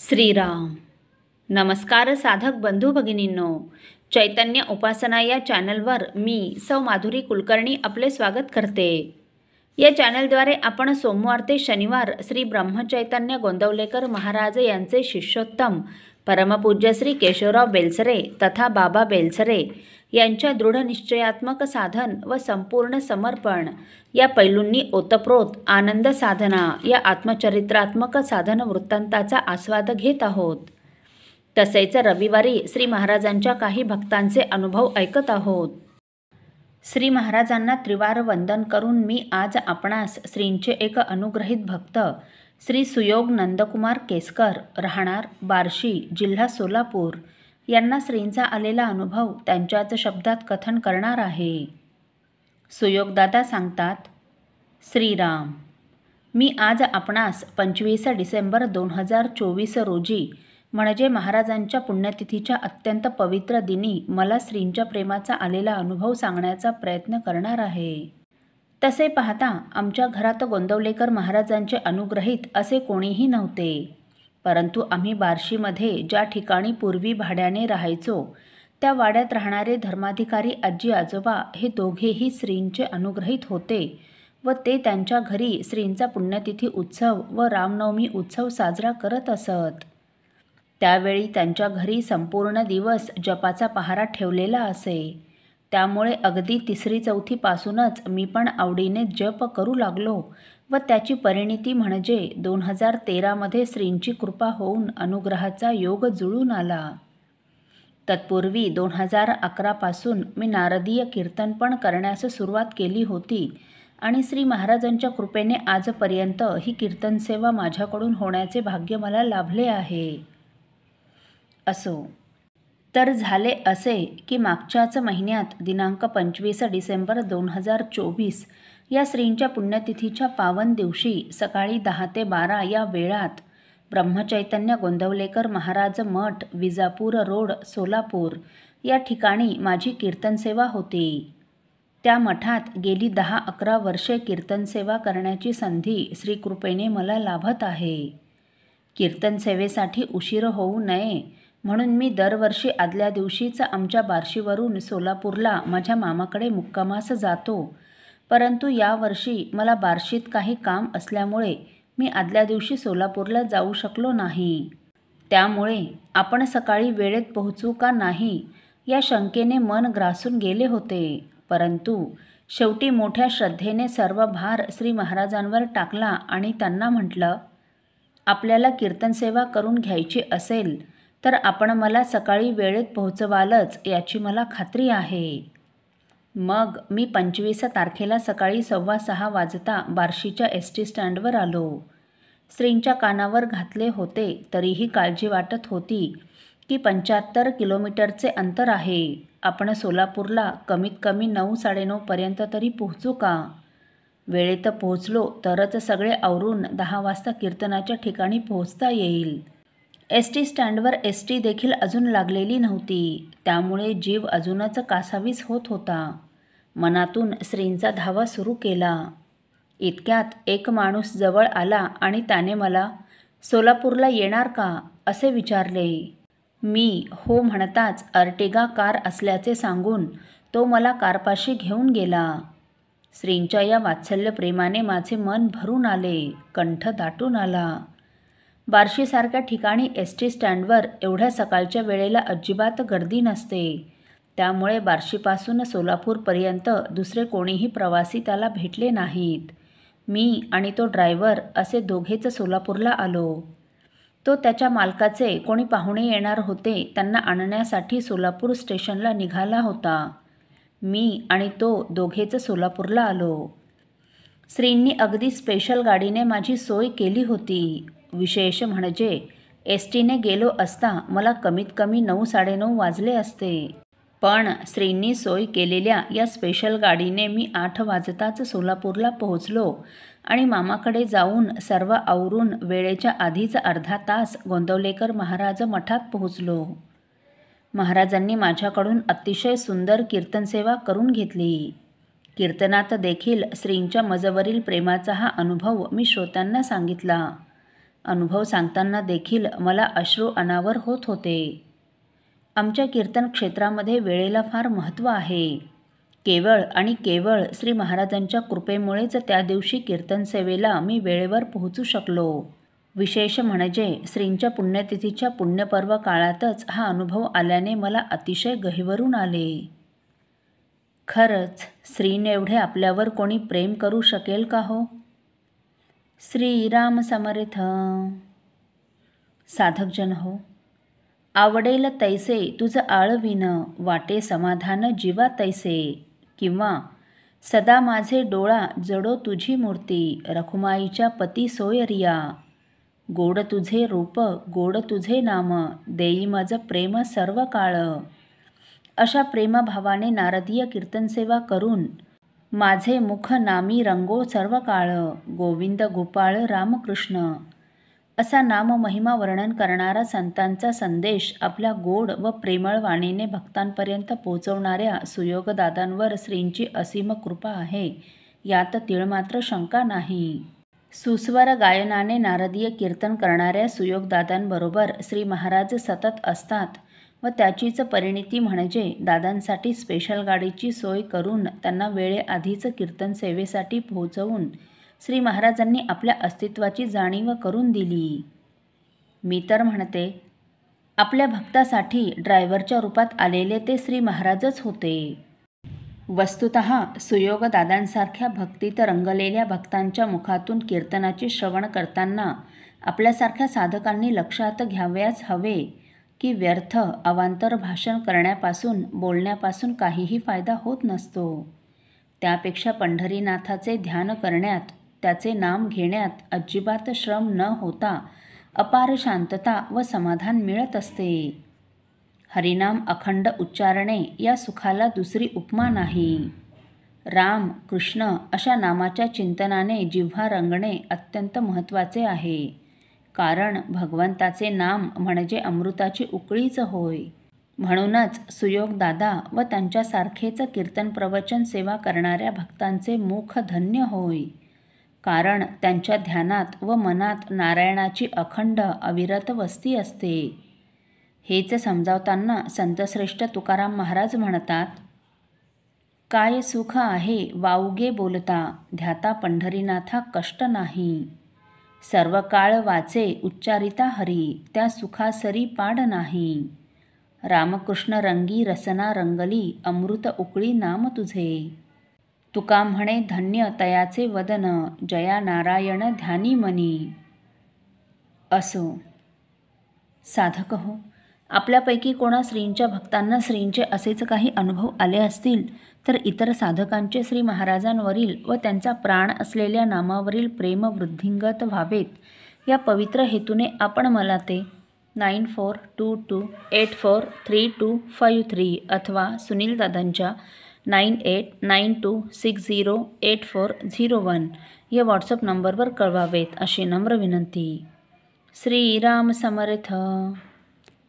श्रीराम. नमस्कार साधक बंधू भगिनींनो, चैतन्य उपासना या चॅनलवर मी सौ माधुरी कुलकर्णी आपले स्वागत करते. या चॅनलद्वारे आपण सोमवार ते शनिवार श्री ब्रह्मचैतन्य गोंदवलेकर महाराज यांचे शिष्योत्तम परमपूज्य श्री केशवराव बेलसरे तथा बाबा बेलसरे यांच्या दृढनिश्चयात्मक साधन व संपूर्ण समर्पण या पैलूंनी ओतप्रोत आनंद साधना या आत्मचरित्रात्मक साधन वृत्तांताचा आस्वाद घेत आहोत. तसेच रविवारी श्री महाराजांच्या काही भक्तांचे अनुभव ऐकत आहोत. श्री महाराजांना त्रिवार वंदन करून मी आज आपणास श्रींचे एक अनुग्रहित भक्त श्री सुयोग नंदकुमार केसकर राहणार बार्शी जिल्हा सोलापूर यांना श्रींचा आलेला अनुभव त्यांच्याच शब्दात कथन करणार आहे. सुयोगदादा सांगतात, श्रीराम. मी आज आपणास 25 डिसेंबर 2024 रोजी म्हणजे महाराजांच्या पुण्यतिथीच्या अत्यंत पवित्र दिनी मला श्रींच्या प्रेमाचा आलेला अनुभव सांगण्याचा प्रयत्न करणार आहे. तसे पाहता आमच्या घरात गोंदवलेकर महाराजांचे अनुग्रहित असे कोणीही नव्हते, परंतु आम्ही बार्शीमध्ये ज्या ठिकाणी पूर्वी भाड्याने राहायचो त्या वाड्यात राहणारे धर्माधिकारी आजी आजोबा हे दोघेही श्रींचे अनुग्रहित होते व ते त्यांच्या घरी श्रींचा पुण्यतिथी उत्सव व रामनवमी उत्सव साजरा करत असत. त्यावेळी त्यांच्या घरी संपूर्ण दिवस जपाचा पहारा ठेवलेला असे. त्यामुळे अगदी 3री-4थी पासूनच मी पण आवडीने जप करू लागलो व त्याची परिणिती म्हणजे 2013मध्ये श्रींची कृपा होऊन अनुग्रहाचा योग जुळून आला. तत्पूर्वी 2011 पासून मी नारदीय कीर्तन पण करण्यास सुरुवात केली होती आणि श्री महाराजांच्या कृपेने आजपर्यंत ही कीर्तन सेवा माझ्याकडून होण्याचे भाग्य मला लाभले आहे. असो, तर झाले असे की मागच्याच महिन्यात दिनांक 25 डिसेंबर 2024 या श्रींच्या पुण्यतिथीच्या पावन दिवशी सकाळी 10 ते 12 या वेळात ब्रह्मचैतन्य गोंदवलेकर महाराज मठ विजापूर रोड सोलापूर या ठिकाणी माझी कीर्तनसेवा होती. त्या मठात गेली 10-11 वर्षे कीर्तनसेवा करण्याची संधी श्रीकृपेने मला लाभत आहे. कीर्तनसेवेसाठी उशीर होऊ नये म्हणून मी दरवर्षी आदल्या दिवशीच आमच्या बार्शीवरून सोलापूरला माझ्या मामाकडे मुक्कामास जातो, परंतु यावर्षी मला बार्शीत काही काम असल्यामुळे मी आदल्या दिवशी सोलापूरला जाऊ शकलो नाही. त्यामुळे आपण सकाळी वेळेत पोहोचू का नाही या शंकेने मन ग्रासून गेले होते, परंतु शेवटी मोठ्या श्रद्धेने सर्व भार श्री महाराजांवर टाकला आणि त्यांना म्हटलं, आपल्याला कीर्तनसेवा करून घ्यायची असेल तर आपण मला सकाळी वेळेत पोहोचवालच याची मला खात्री आहे. मग मी 25 तारखेला सकाळी 6:15 वाजता बार्शीच्या ST स्टँडवर आलो. श्रींच्या कानावर घातले होते तरीही काळजी वाटत होती की 75 किलोमीटरचे अंतर आहे. आपण सोलापूरला कमीत कमी 9-9:30 पर्यंत तरी पोहोचू का? वेळेत पोहोचलो तरच सगळे आवरून 10 वाजता कीर्तनाच्या ठिकाणी पोहोचता येईल. ST स्टँडवर ST देखील अजून लागलेली नव्हती, त्यामुळे जीव अजूनच कासावीस होत होता. मनातून श्रींचा धावा सुरू केला. इतक्यात एक माणूस जवळ आला आणि त्याने मला सोलापूरला येणार का असे विचारले. मी हो म्हणताच अर्टिगा कार असल्याचे सांगून तो मला कारपाशी घेऊन गेला. श्रींच्या या वात्सल्य प्रेमाने माझे मन भरून आले, कंठ दाटून आला. बार्शीसारख्या ठिकाणी ST स्टँडवर एवढ्या सकाळच्या वेळेला अजिबात गर्दी नसते, त्यामुळे बार्शीपासून सोलापूरपर्यंत दुसरे कोणीही प्रवासी त्याला भेटले नाहीत. मी आणि तो ड्रायव्हर असे दोघेच सोलापूरला आलो. तो त्याच्या मालकाचे कोणी पाहुणे येणार होते त्यांना आणण्यासाठी सोलापूर स्टेशनला निघाला होता. मी आणि तो दोघेच सोलापूरला आलो. श्रींनी अगदी स्पेशल गाडीने माझी सोय केली होती. विशेष म्हणजे STने गेलो असता मला कमीत कमी 9-9:30 वाजले असते, पण श्रींनी सोय केलेल्या या स्पेशल गाडीने मी 8 वाजताच सोलापूरला पोहोचलो आणि मामाकडे जाऊन सर्व आवरून वेळेच्या आधीच अर्धा तास गोंदवलेकर महाराज मठात पोहोचलो. महाराजांनी माझ्याकडून अतिशय सुंदर कीर्तनसेवा करून घेतली. कीर्तनात देखील श्रींच्या मजवरील प्रेमाचा हा अनुभव मी श्रोत्यांना सांगितला. अनुभव सांगताना देखील मला अश्रू अनावर होत होते. आमच्या कीर्तन क्षेत्रामध्ये वेळेला फार महत्त्व आहे. केवळ आणि केवळ श्री महाराजांच्या कृपेमुळेच त्या दिवशी कीर्तन सेवेला मी वेळेवर पोहोचू शकलो. विशेष म्हणजे श्रींच्या पुण्यतिथीच्या पुण्यपर्व काळातच हा अनुभव आल्याने मला अतिशय गहिवरून आले. खरंच श्रींएवढे आपल्यावर कोणी प्रेम करू शकेल का हो? श्रीराम समर्थ. साधकजन हो, आवडेल तैसे तुझ आळविन, वाटे समाधान जीवा तैसे. किंवा सदा माझे डोळा जडो तुझी मूर्ती, रखुमाईच्या पती सोयरिया. गोड तुझे रूप गोड तुझे नाम, देई मज प्रेम सर्व काळ. अशा प्रेमभावाने नारदीय कीर्तनसेवा करून माझे मुख नामी रंगो सर्व काळ. गोविंद गोपाळ रामकृष्ण असा नाममहिमा वर्णन करणारा संतांचा संदेश आपल्या गोड व प्रेमळ वाणीने भक्तांपर्यंत पोहोचवणाऱ्या सुयोगदादांवर श्रींची असीम कृपा आहे, यात तीळमात्र शंका नाही. सुस्वर गायनाने नारदीय कीर्तन करणाऱ्या सुयोगदादांबरोबर श्री महाराज सतत असतात व त्याचीच परिणिती म्हणजे दादांसाठी स्पेशल गाडीची सोय करून त्यांना वेळेआधीच कीर्तन सेवेसाठी पोहोचवून श्री महाराजांनी आपल्या अस्तित्वाची जाणीव करून दिली. मी तर म्हणते, आपल्या भक्तासाठी ड्रायव्हरच्या रूपात आलेले ते श्री महाराजच होते. वस्तुतः सुयोगदादांसारख्या भक्तीत रंगलेल्या भक्तांच्या मुखातून कीर्तनाचे श्रवण करताना आपल्यासारख्या साधकांनी लक्षात घ्यावयाच हवे की व्यर्थ अवांतर भाषण करण्यापासून बोलण्यापासून काहीही फायदा होत नसतो. त्यापेक्षा पंढरीनाथाचे ध्यान करण्यात, त्याचे नाम घेण्यात अजिबात श्रम न होता अपार शांतता व समाधान मिळत असते. हरिनाम अखंड उच्चारणे या सुखाला दुसरी उपमा नाही. राम कृष्ण अशा नामाच्या चिंतनाने जिव्हा रंगणे अत्यंत महत्त्वाचे आहे. कारण भगवंताचे नाम म्हणजे अमृताची उकळीच होय. म्हणूनच सुयोगदादा व त्यांच्यासारखेच कीर्तन प्रवचन सेवा करणाऱ्या भक्तांचे मुख धन्य होय. कारण त्यांच्या ध्यानात व मनात नारायणाची अखंड अविरत वस्ती असते. हेच समजावताना संतश्रेष्ठ तुकाराम महाराज म्हणतात, काय सुख आहे वाऊगे बोलता, ध्याता पंढरीनाथा कष्ट नाही. सर्व काळ वाचे उच्चारिता हरी, त्या सुखासरी पाड नाही. रामकृष्ण रंगी रसना रंगली, अमृत उकळी नाम तुझे. तुका म्हणे धन्य तयाचे वदन, जया नारायण ध्यानी मनी. असो. साधक हो, आपल्यापैकी कोणा श्रींच्या भक्तांना श्रींचे असेच काही अनुभव आले असतील तर इतर साधकांचे श्री महाराजांवरील व त्यांचा प्राण असलेल्या नामावरील प्रेम वृद्धिंगत व्हावेत या पवित्र हेतूने आपण मला ते 9422843253 अथवा सुनील दादांच्या 9892608401 या व्हॉट्सअप नंबरवर कळवावेत अशी नम्र विनंती. श्रीराम समर्थ.